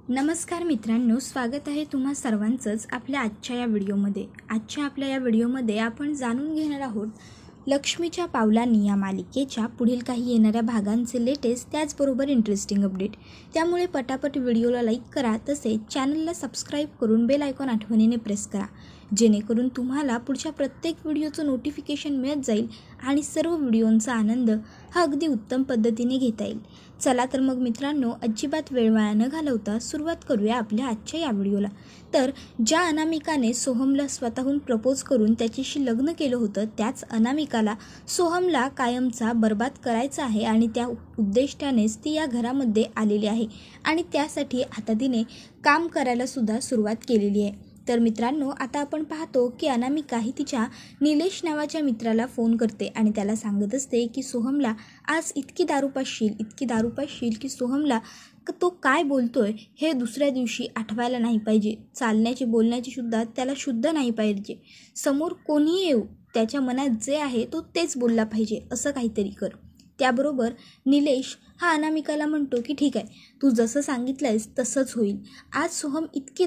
नमस्कार मित्रांनो, स्वागत आहे तुम्हा सर्वांचंच आपल्या आजच्या या व्हिडिओमध्ये. आपल्या या व्हिडिओमध्ये आपण जाणून घेणार आहोत लक्ष्मीच्या पावलांनी या मालिकेच्या पुढील काही येणाऱ्या भागांचे लेटेस्ट त्याचबरोबर इंटरेस्टिंग अपडेट. त्यामुळे पटापट व्हिडिओला लाईक करा, तसेच चॅनलला सबस्क्राईब करून बेल आयकॉन आठवणीने प्रेस करा, जेणेकरून तुम्हाला पुढच्या प्रत्येक व्हिडिओचं नोटिफिकेशन मिळत जाईल आणि सर्व व्हिडिओंचा आनंद हा अगदी उत्तम पद्धतीने घेता येईल. चला तर मग मित्रांनो, अजिबात वेळ वाया न घालवता सुरुवात करूया आपल्या आजच्या या व्हिडिओला. तर ज्या अनामिकाने सोहमला स्वतःहून प्रपोज करून त्याच्याशी लग्न केलं होतं, त्याच अनामिकाला सोहमला कायमचा बर्बाद करायचा आहे आणि त्या उद्देशानेच ती या घरामध्ये आलेली आहे आणि त्यासाठी आता तिने काम करायला सुद्धा सुरुवात केलेली आहे. तर मित्रांनो, आता आपण पाहतो की अनामिका ही तिच्या निलेश नावाच्या मित्राला फोन करते आणि त्याला सांगत असते की सोहमला आज इतकी दारू पाशील की सोहमला तो काय बोलतोय हे दुसऱ्या दिवशी आठवायला नाही पाहिजे. चालण्याची बोलण्याची सुद्धा त्याला शुद्ध नाही पाहिजे. समोर कोणीही येऊ, त्याच्या मनात जे आहे तो तेच बोलला पाहिजे, असं काहीतरी कर. त्याबरोबर निलेश हा अनामिकाला म्हणतो की ठीक आहे, तू जसं सांगितलंयस तसंच होईल. आज सोहम इतकी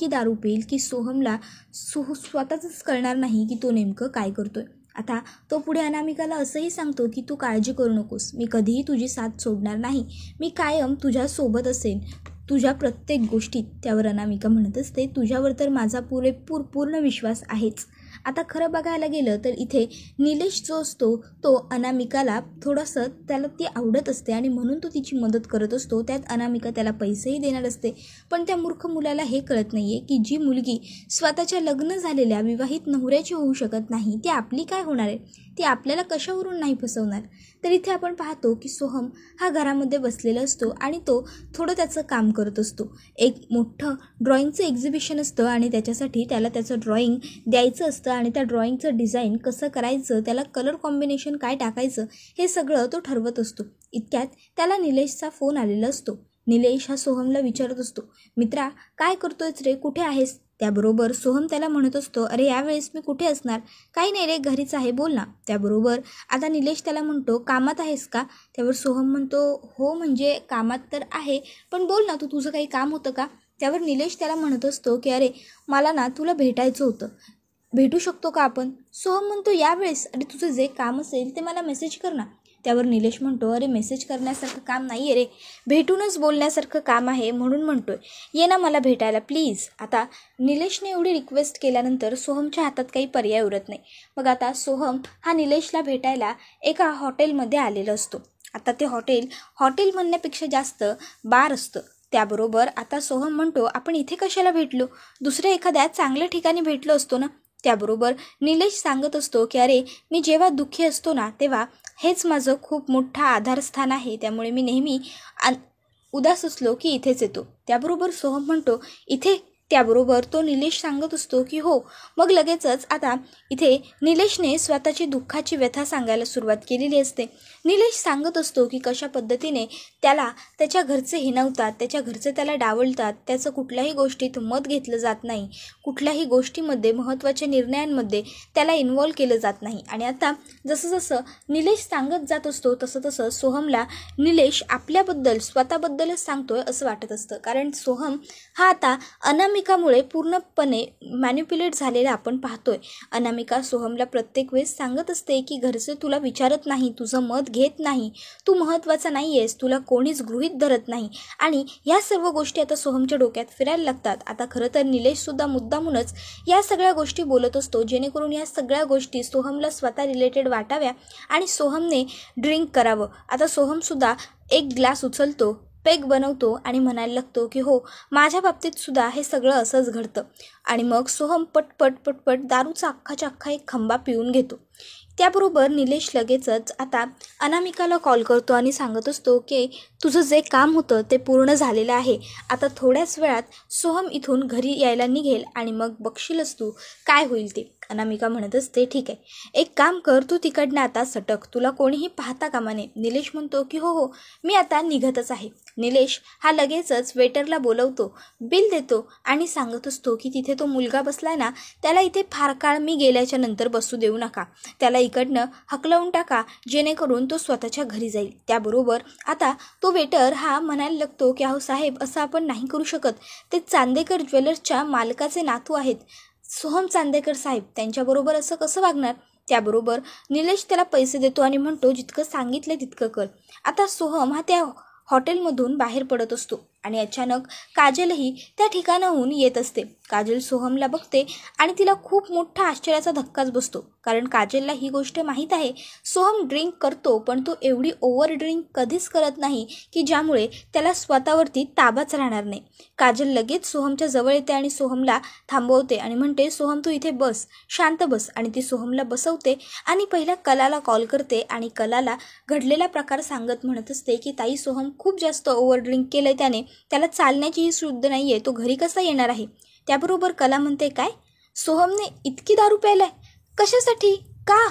दारू पिईल की सोहमला स्वतःच कळणार नाही की तो नेमकं काय करतोय. आता तो पुढे अनामिकाला असंही सांगतो की तू काळजी करू नकोस, मी कधीही तुझी साथ सोडणार नाही, मी कायम तुझ्यासोबत असेन तुझ्या प्रत्येक गोष्टीत. त्यावर अनामिका म्हणत असते, तुझ्यावर तर माझा पूर्ण विश्वास आहेच. आता खरं बघायला गेलं तर इथे निलेश जो असतो तो अनामिकाला थोडंसं त्याला ती आवडत असते आणि म्हणून तो तिची मदत करत असतो. त्यात अनामिका त्याला पैसेही देणार असते. पण त्या मूर्ख मुलाला हे कळत नाही आहे की जी मुलगी स्वतःच्या लग्न झालेल्या विवाहित नवऱ्याची होऊ शकत नाही, ती आपली काय होणार आहे, ती आपल्याला कशावरून नाही फसवणार. तर इथे आपण पाहतो की सोहम हा घरामध्ये बसलेला असतो आणि तो थोडं त्याचं काम करत असतो. एक मोठं ड्रॉइंगचं एक्झिबिशन असतं आणि त्याच्यासाठी त्याला त्याचं ड्रॉइंग द्यायचं असतं आणि त्या ड्रॉइंगचं डिझाईन कसं करायचं, त्याला कलर कॉम्बिनेशन काय टाकायचं, हे सगळं तो ठरवत असतो. इतक्यात त्याला निलेशचा फोन आलेला असतो. निलेश हा सोहमला विचारत असतो, मित्रा काय करतोयच रे, कुठे आहेस? त्याबरोबर सोहम त्याला म्हणत असतो, अरे यावेळेस मी कुठे असणार, काही नाही रे, घरीच आहे, बोल ना. त्याबरोबर आता निलेश त्याला म्हणतो, कामात आहेस का? त्यावर सोहम म्हणतो, हो म्हणजे कामात तर आहे, पण बोल ना, तुझं काही काम होतं का? त्यावर निलेश त्याला म्हणत असतो की अरे मला ना तुला भेटायचं होतं, भेटू शकतो का आपण? सोहम म्हणतो, यावेळेस? अरे तुझं जे काम असेल ते मला मेसेज कर ना. त्यावर निलेश म्हणतो, अरे मेसेज करण्यासारखं काम नाही आहे रे, भेटूनच बोलण्यासारखं काम आहे, म्हणून म्हणतोय ये ना मला भेटायला प्लीज. आता निलेशने एवढी रिक्वेस्ट केल्यानंतर सोहमच्या हातात काही पर्याय उरत नाही. मग आता सोहम हा निलेशला भेटायला एका हॉटेलमध्ये आलेला असतो. आता ते हॉटेल म्हणण्यापेक्षा जास्त बार असतं. त्याबरोबर आता सोहम म्हणतो, आपण इथे कशाला भेटलो, दुसऱ्या एखाद्या चांगल्या ठिकाणी भेटलो असतो ना. त्याबरोबर निलेश सांगत असतो की अरे मी जेव्हा दुःखी असतो ना, तेव्हा हेच माझं खूप मोठं आधारस्थान आहे, त्यामुळे मी नेहमी उदास असलो की इथेच येतो. त्याबरोबर सोहम म्हणतो, इथे? त्याबरोबर तो निलेश सांगत असतो की हो. मग लगेचच आता इथे निलेशने स्वतःची दुःखाची व्यथा सांगायला सुरुवात केलेली असते. निलेश सांगत असतो की कशा पद्धतीने त्याला त्याच्या घरचे हिणवतात, त्याच्या घरचे त्याला डावलतात, त्याचं कुठल्याही गोष्टीत मत घेतलं जात नाही, कुठल्याही गोष्टीमध्ये महत्त्वाच्या निर्णयांमध्ये त्याला इन्व्हॉल्व केलं जात नाही. आणि आता जसं जसं निलेश सांगत जात असतो तसं तसं सोहमला निलेश आपल्याबद्दल स्वतःबद्दलच सांगतोय असं वाटत असतं. कारण सोहम हा आता अनामिकामुळे पूर्णपणे मॅनिप्युलेट झालेला आपण पाहतोय. अनामिका सोहमला प्रत्येक वेळेस सांगत असते की घरचे तुला विचारत नाही, तुझं मत घेत नाही, तू महत्त्वाचा नाही आहेस, तुला कोणीच गृहीत धरत नाही. आणि ह्या सर्व गोष्टी आता सोहमच्या डोक्यात फिरायला लागतात. आता खरं तर निलेशसुद्धा मुद्दामूनच या सगळ्या गोष्टी बोलत असतो, जेणेकरून या सगळ्या गोष्टी सोहमला स्वतः रिलेटेड वाटाव्या आणि सोहमने ड्रिंक करावं. आता सोहमसुद्धा एक ग्लास उचलतो, पेग बनवतो आणि म्हणायला लागतो की हो, माझ्या बाबतीत सुद्धा हे सगळं असंच घडतं. आणि मग सोहम पटपट दारूचा अख्खा एक खंबा पिऊन घेतो. त्याबरोबर निलेश लगेचच आता अनामिकाला कॉल करतो आणि सांगत असतो की तुझं जे काम होतं ते पूर्ण झालेलं आहे, आता थोड्याच वेळात सोहम इथून घरी यायला निघेल आणि मग बघशीलच तू काय होईल ते. अनामिका म्हणत असते, ठीक आहे, एक काम कर, तू तिकडनं आता सटक, तुला कोणीही पाहता कामा नये. निलेश म्हणतो की हो, मी आता निघतच आहे. निलेश हा लगेचच वेटरला बोलवतो, बिल देतो आणि सांगत असतो की तिथे तो मुलगा बसलाय ना, त्याला इथे फार काळ मी गेल्याच्या नंतर बसू देऊ नका, त्याला तिकडनं हकलवून टाका जेणेकरून तो स्वतःच्या घरी जाईल. त्याबरोबर आता तो वेटर हा म्हणायला लागतो की अहो साहेब, असं आपण नाही करू शकत. ते चांदेकर ज्वेलर्सच्या मालकाचे नातू आहेत, सोहम चांदेकर साहेब, त्यांच्याबरोबर असं कसं वागणार. त्याबरोबर निलेश त्याला पैसे देतो आणि म्हणतो जितकं सांगितलं तितकं कर. आता सोहम हा त्या हॉटेलमधून बाहेर पडत असतो आणि अचानक काजलही त्या ठिकाणाहून येत असते. काजल सोहमला बघते आणि तिला खूप मोठा आश्चर्याचा धक्काच बसतो, कारण काजलला ही गोष्ट माहीत आहे सोहम ड्रिंक करतो, पण तो एवढी ओव्हर ड्रिंक कधीच करत नाही की ज्यामुळे त्याला स्वतःवरती ताबाच राहणार नाही. काजल लगेच सोहमच्या जवळ येते आणि सोहमला थांबवते आणि म्हणते सोहम तू इथे बस, शांत बस. आणि ती सोहमला बसवते आणि पहिला कलाला कॉल करते आणि कलाला घडलेला प्रकार सांगत म्हणत असते की ताई, सोहम खूप जास्त ओव्हर ड्रिंक केलंय, त्याला चालण्याचीही शुद्ध नाही आहे, तो घरी कसा येणार आहे. त्याबरोबर कला म्हणते काय, सोहमने इतकी दारू प्यायलाय, कशासाठी, का.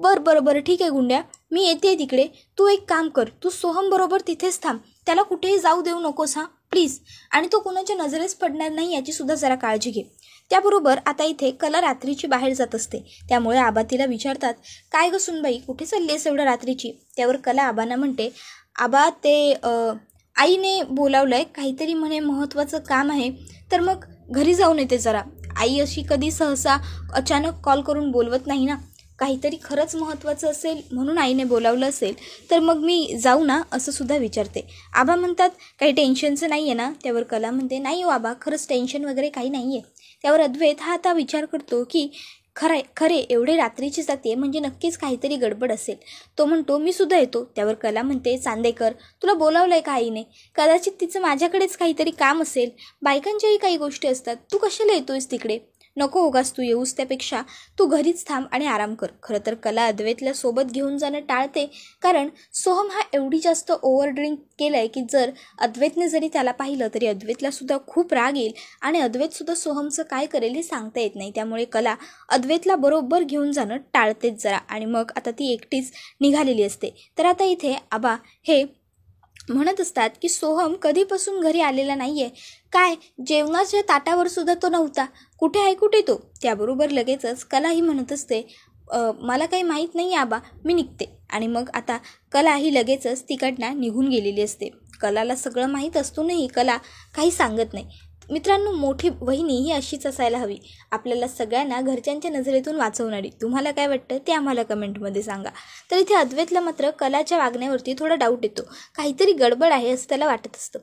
बरं ठीक आहे गुंड्या, मी येते तिकडे. तू एक काम कर, तू सोहम बरोबर तिथेच थांब, त्याला कुठेही जाऊ देऊ नकोस हा प्लीज. आणि तो कोणाच्या नजरेस पडणार नाही याची सुद्धा जरा काळजी घे. त्याबरोबर आता इथे कला रात्रीची बाहेर जात असते, त्यामुळे आबा तिला विचारतात काय ग सुनबाई, कुठे चाललीस एवढ्या रात्रीची. त्यावर कला आबांना म्हणते आबा ते आईने बोलावलंय, काहीतरी म्हणे महत्त्वाचं काम आहे, तर मग घरी जाऊन येते जरा. आई अशी कधी सहसा अचानक कॉल करून बोलवत नाही ना, काहीतरी खरंच महत्त्वाचं असेल म्हणून आईने बोलावलं असेल, तर मग मी जाऊ ना असं सुद्धा विचारते. आबा म्हणतात काही टेन्शनचं नाही आहे ना. त्यावर कला म्हणते नाही हो आबा, खरंच टेन्शन वगैरे काही नाही आहे. त्यावर अद्वैत हा आता विचार करतो की खरे एवढे रात्रीची जाते म्हणजे नक्कीच काहीतरी गडबड असेल. तो म्हणतो मी सुद्धा येतो. त्यावर कला म्हणते चांदेकर, तुला बोलावलंय का आईने, कदाचित तिचं माझ्याकडेच काहीतरी काम असेल, बायकांच्याही काही गोष्टी असतात, तू कशाला येतोयस तिकडे, नको उगाच तू येऊस, त्यापेक्षा तू घरीच थांब आणि आराम कर. खरं तर कला अद्वैतला सोबत घेऊन जाणं टाळते, कारण सोहम हा एवढी जास्त ओव्हर ड्रिंक केलंय की जर अद्वैतने जरी त्याला पाहिलं तरी अद्वैतला सुद्धा खूप राग येईल आणि अद्वैतसुद्धा सोहमचं काय करेल हे सांगता येत नाही. त्यामुळे कला अद्वैतला बरोबर घेऊन जाणं टाळतेच जरा, आणि मग आता ती एकटीच निघालेली असते. तर आता इथे आबा हे म्हणत असतात की सोहम कधीपासून घरी आलेला नाही आहे, काय जेवणाच्या ताटावर सुद्धा तो नव्हता, कुठे आहे कुठे तो. त्याबरोबर लगेचच कलाही म्हणत असते मला काही माहीत नाही आबा, मी निघते. आणि मग आता कला ही लगेचच तिकडनं निघून गेलेली असते. कलाला सगळं माहीत असूनही कला काही सांगत नाही. मित्रांनो, मोठी वहिनी ही अशीच असायला हवी, आपल्याला सगळ्यांना घरच्यांच्या नजरेतून वाचवणारी. तुम्हाला काय वाटतं ते आम्हाला कमेंटमध्ये सांगा. तर इथे अद्वैतला मात्र कलाच्या वागण्यावरती थोडा डाऊट येतो, काहीतरी गडबड आहे असं त्याला वाटत असतं.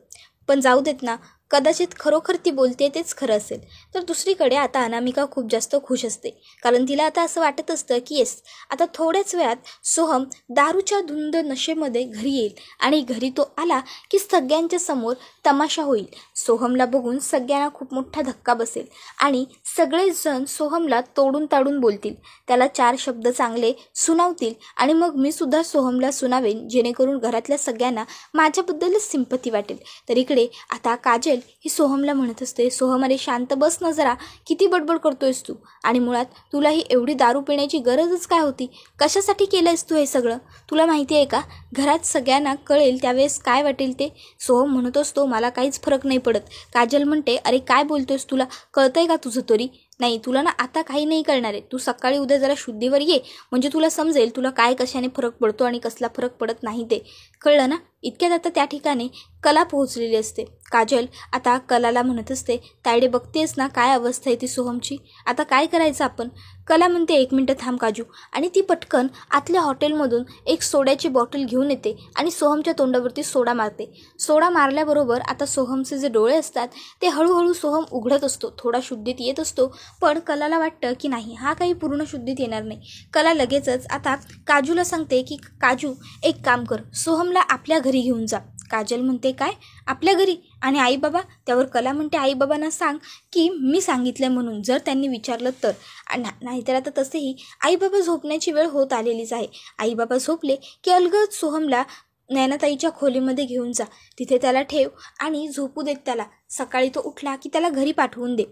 पण जाऊ देत ना, कदाचित खरोखर ती बोलते तेच खरं असेल. तर दुसरीकडे आता अनामिका खूप जास्त खुश असते, कारण तिला आता असं वाटत असतं की येस, आता थोड्याच वेळात सोहम दारूच्या धुंद नशेमध्ये घरी येईल आणि घरी तो आला की सगळ्यांच्या समोर तमाशा होईल. सोहमला बघून सगळ्यांना खूप मोठा धक्का बसेल आणि सगळेजण सोहमला तोडून ताडून बोलतील, त्याला 4 शब्द चांगले सुनावतील आणि मग मी सुद्धा सोहमला सुनावेन, जेणेकरून घरातल्या सगळ्यांना माझ्याबद्दलच सिंपती वाटेल. तर इकडे आता काजल ही सोहमला म्हणत असते सोहम, अरे शांत बस ना जरा, किती बडबड करतोयस तू, आणि मुळात तुला ही एवढी दारू पिण्याची गरजच काय होती, कशासाठी केलंयस तू हे सगळं, तुला माहिती आहे का घरात सगळ्यांना कळेल त्यावेळेस काय वाटेल ते. सोहम म्हणत असतो मला काहीच फरक नाही पडत. काजल म्हणते अरे काय बोलतोयस, तुला कळतंय का तुझं तरी. नाही, तुला ना आता काही नाही करणार आहे, तू सकाळी उद्या जरा शुद्धीवर ये, म्हणजे तुला समजेल तुला काय कशाने फरक पडतो आणि कसला फरक पडत नाही ते, कळलं ना. इतक्यात आता त्या ठिकाणी कला पोहोचलेली असते. काजल आता कलाला म्हणत असते तायडे बघतेस ना काय अवस्था आहे ती सोहमची, आता काय करायचं आपण. कला म्हणते 1 मिनटं थांब काजू, आणि ती पटकन आतल्या हॉटेलमधून एक सोड्याची बॉटल घेऊन येते आणि सोहमच्या तोंडावरती सोडा मारते. सोडा मारल्याबरोबर आता सोहमचे जे डोळे असतात ते हळूहळू सोहम उघडत असतो, थोडा शुद्धीत येत असतो. पण कलाला वाटतं की नाही, हा काही पूर्ण शुद्धीत येणार नाही. कला लगेचच आता काजूला सांगते की काजू एक काम कर, सोहमला आपल्या घरी घेऊन जा. काजल म्हणते काय, आपल्या घरी, आणि आई बाबा. त्यावर कला म्हणते आई बाबांना सांग की मी सांगितलं म्हणून, जर त्यांनी विचारलं तर. नाहीतर आता तसेही आई बाबा झोपण्याची वेळ होत आलेलीच आहे. आई बाबा झोपले की अलगद सोहमला नैनाताईच्या खोलीमध्ये घेऊन जा, तिथे त्याला ठेव आणि झोपू देत त्याला. सकाळी तो उठला की त्याला घरी पाठवून दे.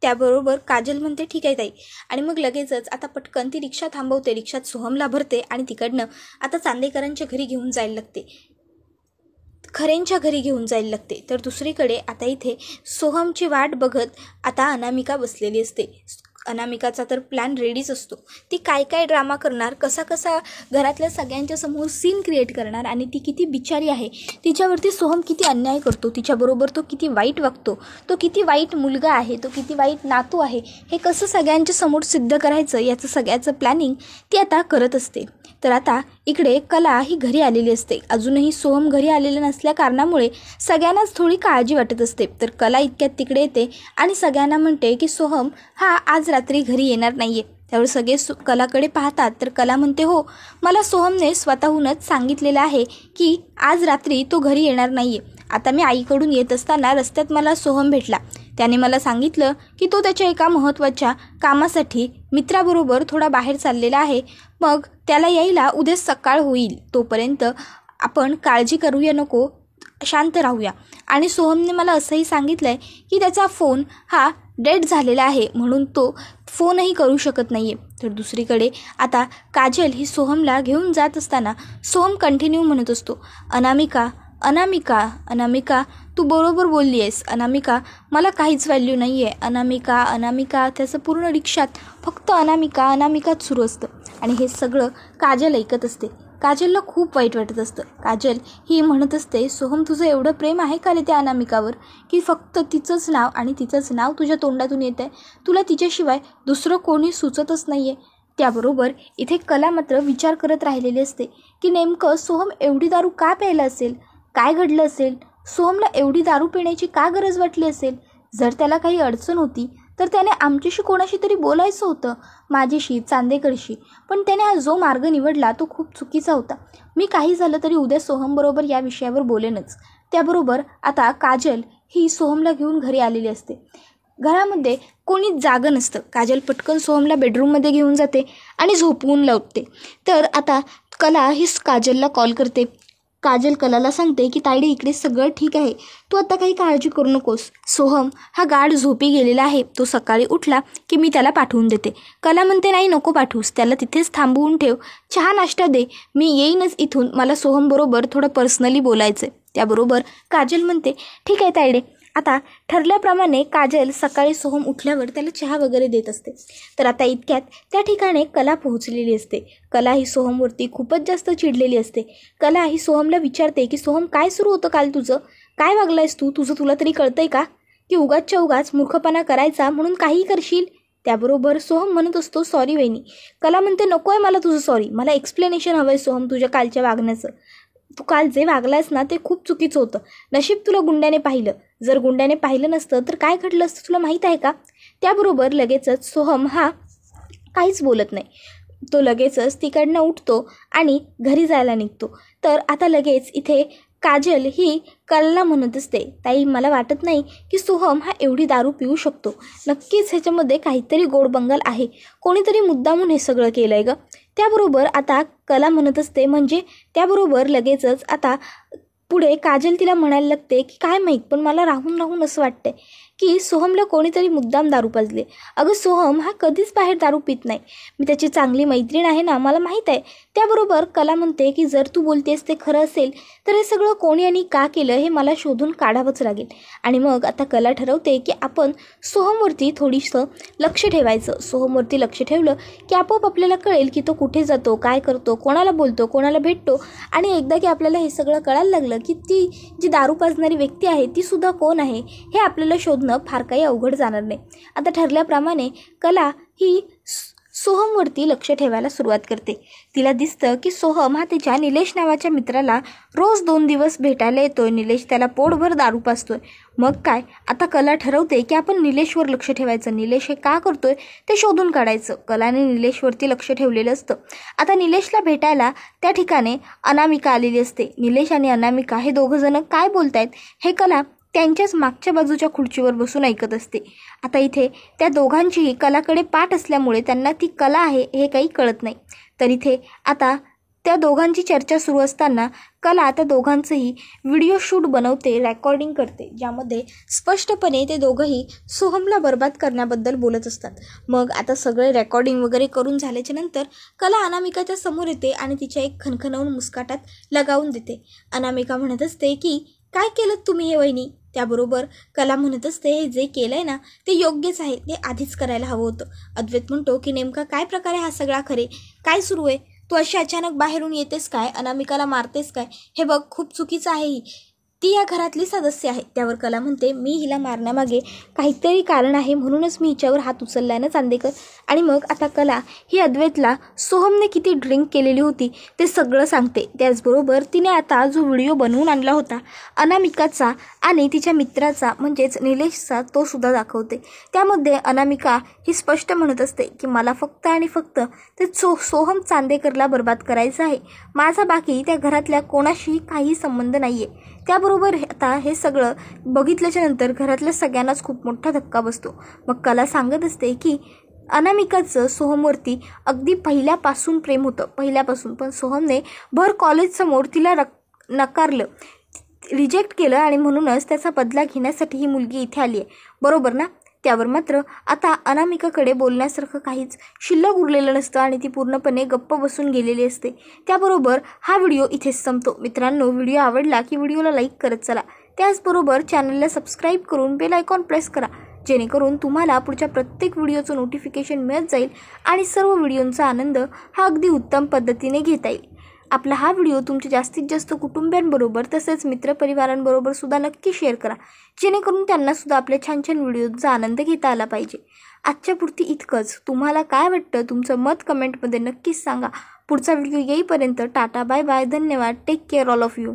त्याबरोबर काजल म्हणते ठीक आहे ताई, आणि मग लगेचच आता पटकन ती रिक्षा थांबवते, रिक्षात सोहमला भरते आणि तिकडनं आता चांदेकरांच्या घरी घेऊन जायला लागते, खरेंच्या घरी घेऊन जायला लागते. तर दुसरीकडे आता इथे सोहमची वाट बघत आता अनामिका बसलेली असते. अनामिकाचा तर प्लॅन रेडीच असतो. ती काय काय ड्रामा करणार, कसा कसा घरातल्या सगळ्यांच्या समोर सीन क्रिएट करणार आणि ती किती बिचारी आहे, तिच्यावरती सोहम किती अन्याय करतो, तिच्याबरोबर तो किती वाईट वागतो, तो किती वाईट मुलगा आहे, तो किती वाईट नातू आहे, हे कसं सगळ्यांच्या समोर सिद्ध करायचं याचं सगळ्याचं प्लॅनिंग ती आता करत असते. तर आता इकडे कला ही घरी आलेली असते. अजूनही सोहम घरी आलेला नसल्या कारणामुळे सगळ्यांनाच थोडी काळजी वाटत असते. तर कला इतक्यात तिकडे येते आणि सगळ्यांना म्हणते की सोहम हा आज रात्री घरी येणार नाही आहे. त्यावर सगळे कलाकडे पाहतात. तर कला म्हणते, हो, मला सोहमने स्वतःहूनच सांगितलेलं आहे की आज रात्री तो घरी येणार नाही आहे. आता मी आईकडून येत असताना रस्त्यात मला सोहम भेटला. त्याने मला सांगितलं की तो त्याच्या एका महत्त्वाच्या कामासाठी मित्राबरोबर थोडा बाहेर चाललेला आहे. मग त्याला यायला उद्या सकाळ होईल. तोपर्यंत आपण काळजी करूया नको, शांत राहूया. आणि सोहमने मला असंही सांगितलं आहे की त्याचा फोन हा डेड झालेला आहे, म्हणून तो फोनही करू शकत नाही आहे. तर दुसरीकडे आता काजल ही सोहमला घेऊन जात असताना सोहम कंटिन्यू म्हणत असतो, अनामिका अनामिका अनामिका तू बरोबर बोलली आहेस. अनामिका मला काहीच व्हॅल्यू नाही आहे. अनामिका अनामिका त्याचं पूर्ण रिक्षात फक्त अनामिका अनामिकाच सुरू असतं. आणि हे सगळं काजल ऐकत असते. काजलला खूप वाईट वाटत असतं. काजल ही म्हणत असते, सोहम तुझं एवढं प्रेम आहे का रे त्या अनामिकावर की फक्त तिचंच नाव आणि तिचंच नाव तुझ्या तोंडातून येत आहे. तुला तिच्याशिवाय दुसरं कोणी सुचतच नाही आहे. त्याबरोबर इथे कला मात्र विचार करत राहिलेली असते की नेमकं सोहम एवढी दारू का प्यायला असेल, काय घडलं असेल, सोहमला एवढी दारू पिण्याची का गरज वाटली असेल. जर त्याला काही अडचण होती तर त्याने आमच्याशी कोणाशी तरी बोलायचं होतं, माझ्याशी, चांदेकरशी. पण त्याने हा जो मार्ग निवडला तो खूप चुकीचा होता. मी काही झालं तरी उद्या सोहमबरोबर या विषयावर बोलेनच. त्याबरोबर आता काजल ही सोहमला घेऊन घरी आलेली असते. घरामध्ये कोणीच जागं नसतं. काजल पटकन सोहमला बेडरूममध्ये घेऊन जाते आणि झोपवून लावते. तर आता कला ही काजलला कॉल करते. काजल कलाला सांगते की तायडे इकडे सगळं ठीक आहे, तू आता काही काळजी करू नकोस. सोहम हा गाढ झोपी गेलेला आहे, तो सकाळी उठला की मी त्याला पाठवून देते. कला म्हणते, नाही नको पाठवूस, त्याला तिथेच थांबवून ठेव, चहा नाश्ता दे, मी येईनच इथून, मला सोहमबरोबर थोडं पर्सनली बोलायचं आहे. त्याबरोबर काजल म्हणते, ठीक आहे तायडे. आता ठरल्याप्रमाणे काजल सकाळी सोहम उठल्यावर त्याला चहा वगैरे देत असते. तर आता इतक्यात त्या ठिकाणी कला पोहोचलेली असते. कला ही सोहमवरती खूपच जास्त चिडलेली असते. कला ही सोहमला विचारते की सोहम काय सुरू होतं काल तुझं, काय वागलायस तू, तुला तरी कळतंय का की उगाचच्या उगाच मूर्खपणा करायचा म्हणून काहीही करशील. त्याबरोबर सोहम म्हणत असतो, सॉरी वहिनी. कला म्हणते, नको आहे मला तुझं सॉरी, मला एक्सप्लेनेशन हवं आहे सोहम तुझ्या कालच्या वागण्याचं. तू काल जे वागलायस ना ते खूप चुकीचं होतं. नशीब तुला गुंड्याने पाहिलं, जर गुंड्याने पाहिलं नसतं तर काय घडलं असतं तुला माहीत आहे का. त्याबरोबर लगेचच सोहम हा काहीच बोलत नाही. तो लगेचच तिकडनं उठतो आणि घरी जायला निघतो. तर आता लगेच इथे काजल ही कलाला म्हणत असते, ताई मला वाटत नाही की सोहम हा एवढी दारू पिऊ शकतो. नक्कीच ह्याच्यामध्ये काहीतरी गोडबंगाल आहे, कोणीतरी मुद्दामून हे सगळं केलं आहे गं. त्याबरोबर आता कला म्हणत असते, म्हणजे त्याबरोबर लगेचच आता पुढे काजल तिला म्हणायला लागते की काय माहीत, पण मला राहून राहून असं वाटतंय की सोहमला कोणीतरी मुद्दाम दारू पाजले. अगं सोहम हा कधीच बाहेर दारू पित नाही, मी त्याची चांगली मैत्रीण आहे ना, मला माहीत आहे. त्याबरोबर कला म्हणते की जर तू बोलतेस ते खरं असेल तर हे सगळं कोणी आणि का केलं हे मला शोधून काढावंच लागेल. आणि मग आता कला ठरवते की आपण सोहमवरती थोडीसं लक्ष ठेवायचं. सोहमवरती लक्ष ठेवलं की आपोआप आपल्याला कळेल की तो कुठे जातो, काय करतो, कोणाला बोलतो, कोणाला भेटतो. आणि एकदा की आपल्याला हे सगळं कळायला लागलं की ती जी दारू पाजणारी व्यक्ती आहे ती सुद्धा कोण आहे हे आपल्याला शोधणं फार काही अवघड जाणार नाही. आता ठरल्याप्रमाणे कला ही सोहमवरती लक्ष ठेवायला सुरुवात करते. तिला दिसतं की सोहम हा तिच्या निलेश नावाच्या मित्राला रोज 2 दिवस भेटायला येतोय. निलेश त्याला पोटभर दारू पाजतोय. मग काय, आता कला ठरवते की आपण निलेशवर लक्ष ठेवायचं, निलेश हे का करतोय ते शोधून काढायचं. कलाने निलेशवरती लक्ष ठेवलेलं असतं. आता निलेशला भेटायला त्या ठिकाणी अनामिका आलेली असते. निलेश आणि अनामिका हे दोघंजणं काय बोलतायत हे कला त्यांच्याच मागच्या बाजूच्या खुर्चीवर बसून ऐकत असते. आता इथे त्या दोघांचीही कलाकडे पाठ असल्यामुळे त्यांना ती कला आहे हे काही कळत नाही. तर इथे आता त्या दोघांची चर्चा सुरू असताना कला त्या दोघांचंही व्हिडिओ शूट बनवते, रेकॉर्डिंग करते, ज्यामध्ये स्पष्टपणे ते दोघंही सोहमला बर्बाद करण्याबद्दल बोलत असतात. मग आता सगळे रेकॉर्डिंग वगैरे करून झाल्याच्या नंतर कला अनामिकाच्या समोर येते आणि तिच्या एक खणखणवून मुस्काटात लगावून देते. अनामिका म्हणत असते की काय केलं तुम्ही हे वहिनी? त्याबरोबर कला म्हणत असते, जे केलं आहे ना ते योग्यच आहे, ते आधीच करायला हवं होतं. अद्वैत म्हणतो की नेमका काय प्रकार आहे हा सगळा खरे? काय सुरू आहे? तू अशी अचानक बाहेरून येतेस काय? अनामिकाला मारतेस काय? हे बघ, खूप चुकीचं आहे ही. ती या घरातली सदस्य आहे. त्यावर कला म्हणते, मी हिला मारण्यामागे काहीतरी कारण आहे, म्हणूनच मी हिच्यावर हात उचलला ना चांदेकर. आणि मग आता कला ही अद्वैतला सोहमने किती ड्रिंक केलेली होती ते सगळं सांगते. त्याचबरोबर तिने आता जो व्हिडिओ बनवून आणला होता अनामिकाचा आणि तिच्या मित्राचा म्हणजेच निलेशचा, तो सुद्धा दाखवते. त्यामध्ये अनामिका ही स्पष्ट म्हणत असते की मला फक्त आणि फक्त ते सोहम चांदेकरला बर्बाद करायचं आहे. माझा बाकी त्या घरातल्या कोणाशीही काही संबंध नाही आहे. त्याबरोबर आता हे सगळं बघितल्याच्या नंतर घरातल्या सगळ्यांनाच खूप मोठा धक्का बसतो. मग कला सांगत असते की अनामिकाचं सोहमवरती अगदी पहिल्यापासून प्रेम होतं, पहिल्यापासून. पण सोहमने भर कॉलेजसमोर तिला नकारलं, रिजेक्ट केलं आणि म्हणूनच त्याचा बदला घेण्यासाठी ही मुलगी इथे आली आहे, बरोबर ना? त्यावर मात्र आता अनामिकाकडे बोलण्यासारखं काहीच शिल्लक उरलेलं नसतं आणि ती पूर्णपणे गप्प बसून गेलेली असते. त्याबरोबर हा व्हिडिओ इथेच संपतो. मित्रांनो, व्हिडिओ आवडला की व्हिडिओला लाईक करत चला. त्याचबरोबर चॅनलला सबस्क्राईब करून बेल आयकॉन प्रेस करा, जेणेकरून तुम्हाला पुढच्या प्रत्येक व्हिडिओचं नोटिफिकेशन मिळत जाईल आणि सर्व व्हिडिओंचा आनंद हा अगदी उत्तम पद्धतीने घेता येईल. आपला हा व्हिडिओ तुमच्या जास्तीत जास्त कुटुंबियांबरोबर तसेच मित्रपरिवारांबरोबर सुद्धा नक्की शेअर करा, जेणेकरून त्यांना सुद्धा आपल्या छान छान व्हिडिओचा आनंद घेता आला पाहिजे. आजच्या पुरती इतकंच. तुम्हाला काय वाटतं? तुमचं मत कमेंटमध्ये नक्कीच सांगा. पुढचा व्हिडिओ येईपर्यंत टाटा, बाय बाय, धन्यवाद, take care all of you.